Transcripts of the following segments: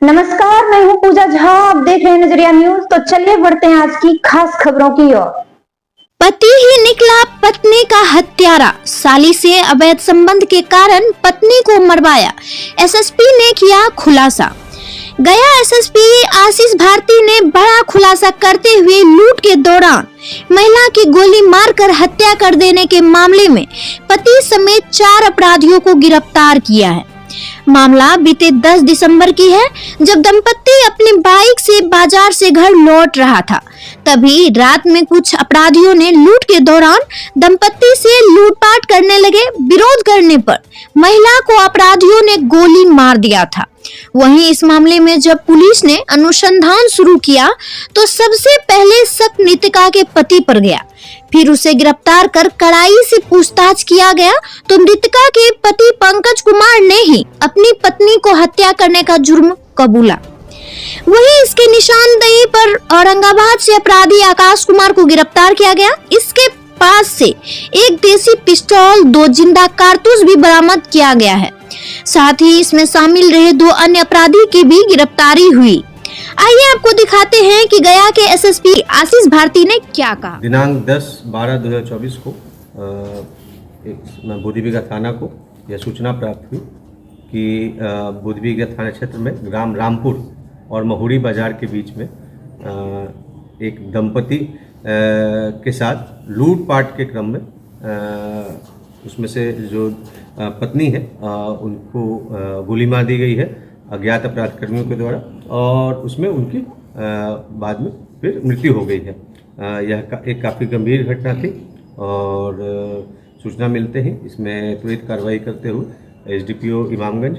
नमस्कार, मैं हूं पूजा झा। आप देख रहे हैं नजरिया न्यूज। तो चलिए बढ़ते हैं आज की खास खबरों की ओर। पति ही निकला पत्नी का हत्यारा, साली से अवैध संबंध के कारण पत्नी को मरवाया, एसएसपी ने किया खुलासा। गया एसएसपी आशीष भारती ने बड़ा खुलासा करते हुए लूट के दौरान महिला की गोली मारकर हत्या कर देने के मामले में पति समेत 4 अपराधियों को गिरफ्तार किया है। मामला बीते 10 दिसंबर की है, जब दंपति अपनी बाइक से बाजार से घर लौट रहा था। तभी रात में कुछ अपराधियों ने लूट के दौरान दंपति से लूटपाट करने लगे। विरोध करने पर महिला को अपराधियों ने गोली मार दिया था। वहीं इस मामले में जब पुलिस ने अनुसंधान शुरू किया तो सबसे पहले शक नितिका के पति पर गया, फिर उसे गिरफ्तार कर कड़ाई से पूछताछ किया गया तो नितिका के पति पंकज कुमार ने ही अपनी पत्नी को हत्या करने का जुर्म कबूला। वहीं इसके निशानदेही पर औरंगाबाद से अपराधी आकाश कुमार को गिरफ्तार किया गया। इसके पास से एक देसी पिस्तौल, 2 जिंदा कारतूस भी बरामद किया गया है। साथ ही इसमें शामिल रहे 2 अन्य अपराधी की भी गिरफ्तारी हुई। आइए आपको दिखाते हैं कि गया के एसएसपी आशीष भारती ने क्या कहा। दिनांक 10/12/2024 को बोधीबिघा थाना को यह सूचना प्राप्त हुई कि बोधीबिघा थाना क्षेत्र में ग्राम रामपुर और महुरी बाजार के बीच में एक दंपति के साथ लूटपाट के क्रम में उसमें से जो पत्नी है उनको गोली मार दी गई है अज्ञात अपराध कर्मियों के द्वारा, और उसमें उनकी बाद में फिर मृत्यु हो गई है। यह एक काफ़ी गंभीर घटना थी और सूचना मिलते ही इसमें त्वरित कार्रवाई करते हुए एसडीपीओ इमामगंज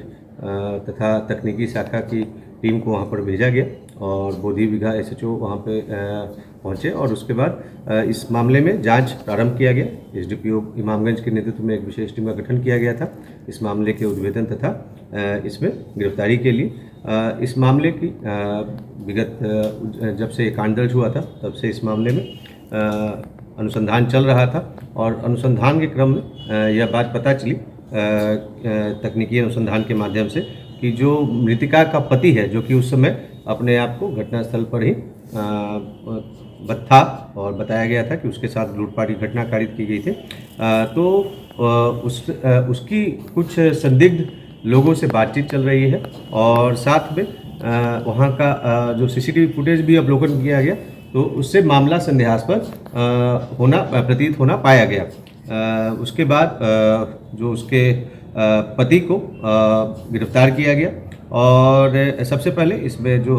तथा तकनीकी शाखा की टीम को वहां पर भेजा गया और बोधीबिघा एसएचओ वहां पे पहुंचे और उसके बाद इस मामले में जांच प्रारंभ किया गया। एसडीपीओ इमामगंज के नेतृत्व में एक विशेष टीम का गठन किया गया था इस मामले के उद्भेदन तथा इसमें गिरफ्तारी के लिए। इस मामले की विगत जब से कांड दर्ज हुआ था तब से इस मामले में अनुसंधान चल रहा था और अनुसंधान के क्रम में यह बात पता चली तकनीकी अनुसंधान के माध्यम से कि जो मृतिका का पति है, जो कि उस समय अपने आप को घटनास्थल पर ही था और बताया गया था कि उसके साथ लूटपाट की घटना कारित की गई थी, तो उसकी कुछ संदिग्ध लोगों से बातचीत चल रही है और साथ में वहाँ का जो सीसीटीवी फुटेज भी अवलोकन किया गया तो उससे मामला संदेहास्पद प्रतीत होना पाया गया। उसके बाद जो उसके पति को गिरफ्तार किया गया और सबसे पहले इसमें जो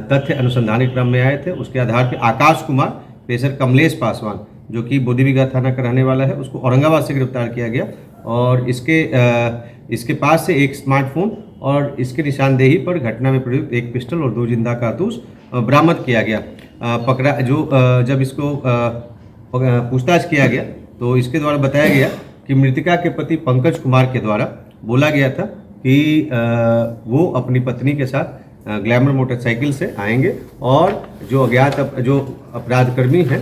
तथ्य अनुसंधान क्रम में आए थे उसके आधार पर आकाश कुमार पेशर कमलेश पासवान, जो कि बोधीबिघा थाना का रहने वाला है, उसको औरंगाबाद से गिरफ्तार किया गया और इसके पास से एक स्मार्टफोन और इसके निशानदेही पर घटना में प्रयुक्त एक पिस्टल और 2 जिंदा कारतूस बरामद किया गया। जब इसको पूछताछ किया गया तो इसके द्वारा बताया गया कि मृतिका के पति पंकज कुमार के द्वारा बोला गया था कि वो अपनी पत्नी के साथ ग्लैमर मोटरसाइकिल से आएंगे और जो अज्ञात जो अपराधकर्मी हैं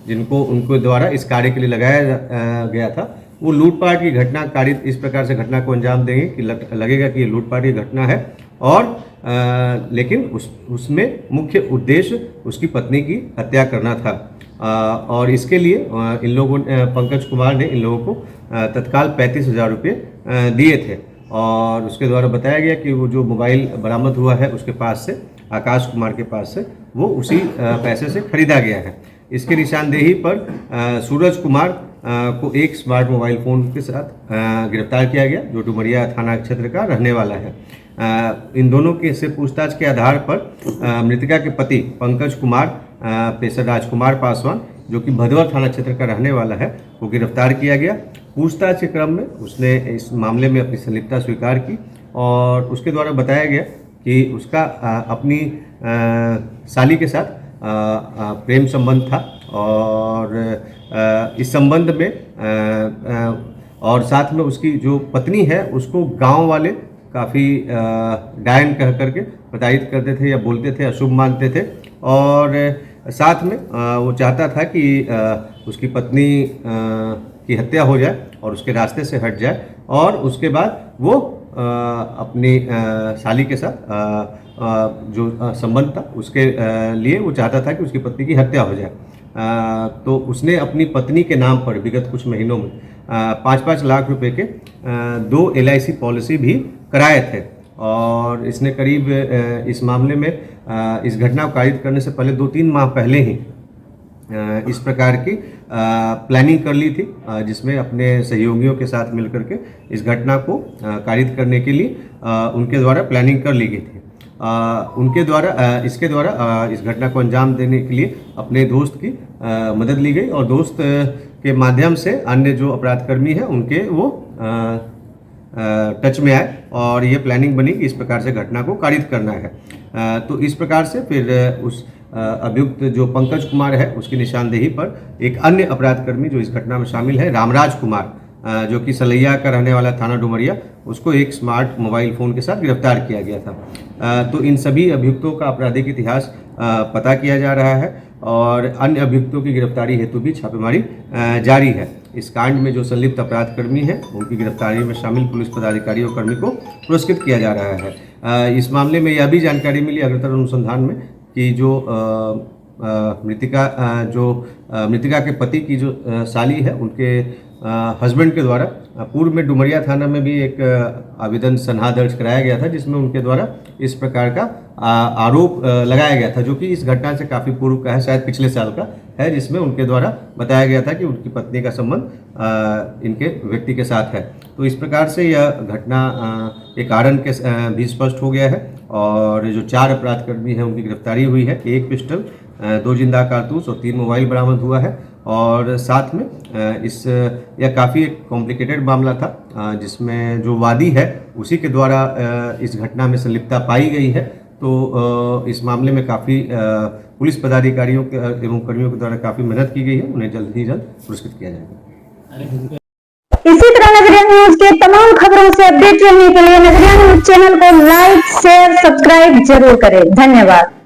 जिनको उनके द्वारा इस कार्य के लिए लगाया गया था वो लूटपाट की घटना कारित इस प्रकार से घटना को अंजाम देंगे कि लगेगा कि ये लूटपाट की घटना है और लेकिन उसमें मुख्य उद्देश्य उसकी पत्नी की हत्या करना था और इसके लिए इन लोगों पंकज कुमार ने इन लोगों को तत्काल 35,000 रुपये दिए थे और उसके द्वारा बताया गया कि वो जो मोबाइल बरामद हुआ है उसके पास से आकाश कुमार के पास से वो उसी पैसे से खरीदा गया है। इसके निशानदेही पर सूरज कुमार को एक स्मार्ट मोबाइल फ़ोन के साथ गिरफ्तार किया गया जो डुमरिया थाना क्षेत्र का रहने वाला है। इन दोनों के से पूछताछ के आधार पर मृतिका के पति पंकज कुमार पेशर राजकुमार पासवान, जो कि भदवा थाना क्षेत्र का रहने वाला है, को गिरफ्तार किया गया। पूछताछ के क्रम में उसने इस मामले में अपनी संलिप्तता स्वीकार की और उसके द्वारा बताया गया कि उसका अपनी साली के साथ प्रेम संबंध था और इस संबंध में और साथ में उसकी जो पत्नी है उसको गांव वाले काफ़ी डायन कह करके प्रताड़ित करते थे या बोलते थे, अशुभ मानते थे और साथ में वो चाहता था कि उसकी पत्नी की हत्या हो जाए और उसके रास्ते से हट जाए और उसके बाद वो अपनी साली के साथ जो संबंध था उसके लिए वो चाहता था कि उसकी पत्नी की हत्या हो जाए। तो उसने अपनी पत्नी के नाम पर विगत कुछ महीनों में 5-5 लाख रुपए के 2 LIC पॉलिसी भी कराए थे। और इसने करीब इस मामले में इस घटना को कारित करने से पहले 2-3 माह पहले ही इस प्रकार की प्लानिंग कर ली थी, जिसमें अपने सहयोगियों के साथ मिलकर के इस घटना को कारित करने के लिए उनके द्वारा प्लानिंग कर ली गई थी। इसके द्वारा इस घटना को अंजाम देने के लिए अपने दोस्त की मदद ली गई और दोस्त के माध्यम से अन्य जो अपराधकर्मी हैं उनके वो टच में आए और ये प्लानिंग बनी कि इस प्रकार से घटना को कारित करना है। तो इस प्रकार से फिर उस अभियुक्त जो पंकज कुमार है उसकी निशानदेही पर एक अन्य अपराधकर्मी जो इस घटना में शामिल है रामराज कुमार, जो कि सलैया का रहने वाला थाना डुमरिया, उसको एक स्मार्ट मोबाइल फ़ोन के साथ गिरफ्तार किया गया था। तो इन सभी अभियुक्तों का आपराधिक इतिहास पता किया जा रहा है और अन्य अभियुक्तों की गिरफ्तारी हेतु भी छापेमारी जारी है। इस कांड में जो संलिप्त अपराधकर्मी हैं उनकी गिरफ्तारी में शामिल पुलिस पदाधिकारी और कर्मी को पुरस्कृत किया जा रहा है। इस मामले में यह भी जानकारी मिली अग्रतर अनुसंधान में कि जो मृतिका के पति की जो साली है उनके हस्बैंड के द्वारा पूर्व में डुमरिया थाना में भी एक आवेदन सनहा दर्ज कराया गया था, जिसमें उनके द्वारा इस प्रकार का आरोप लगाया गया था, जो कि इस घटना से काफ़ी पूर्व का है, शायद पिछले साल का है, जिसमें उनके द्वारा बताया गया था कि उनकी पत्नी का संबंध इनके व्यक्ति के साथ है। तो इस प्रकार से यह घटना एक कारण के भी स्पष्ट हो गया है और जो 4 अपराधकर्मी हैं उनकी गिरफ्तारी हुई है। 1 पिस्टल, 2 जिंदा कारतूस और 3 मोबाइल बरामद हुआ है। और साथ में यह काफ़ी एक कॉम्प्लिकेटेड मामला था, जिसमें जो वादी है उसी के द्वारा इस घटना में संलिप्तता पाई गई है। तो इस मामले में काफ़ी पुलिस पदाधिकारियों एवं कर्मियों के द्वारा काफ़ी मेहनत की गई है, उन्हें जल्द ही जल्द पुरस्कृत किया जाएगा। इसी तरह नजरिया न्यूज के तमाम खबरों से अपडेट रहने के लिए नजरिया न्यूज चैनल को लाइक, शेयर, सब्सक्राइब जरूर करें। धन्यवाद।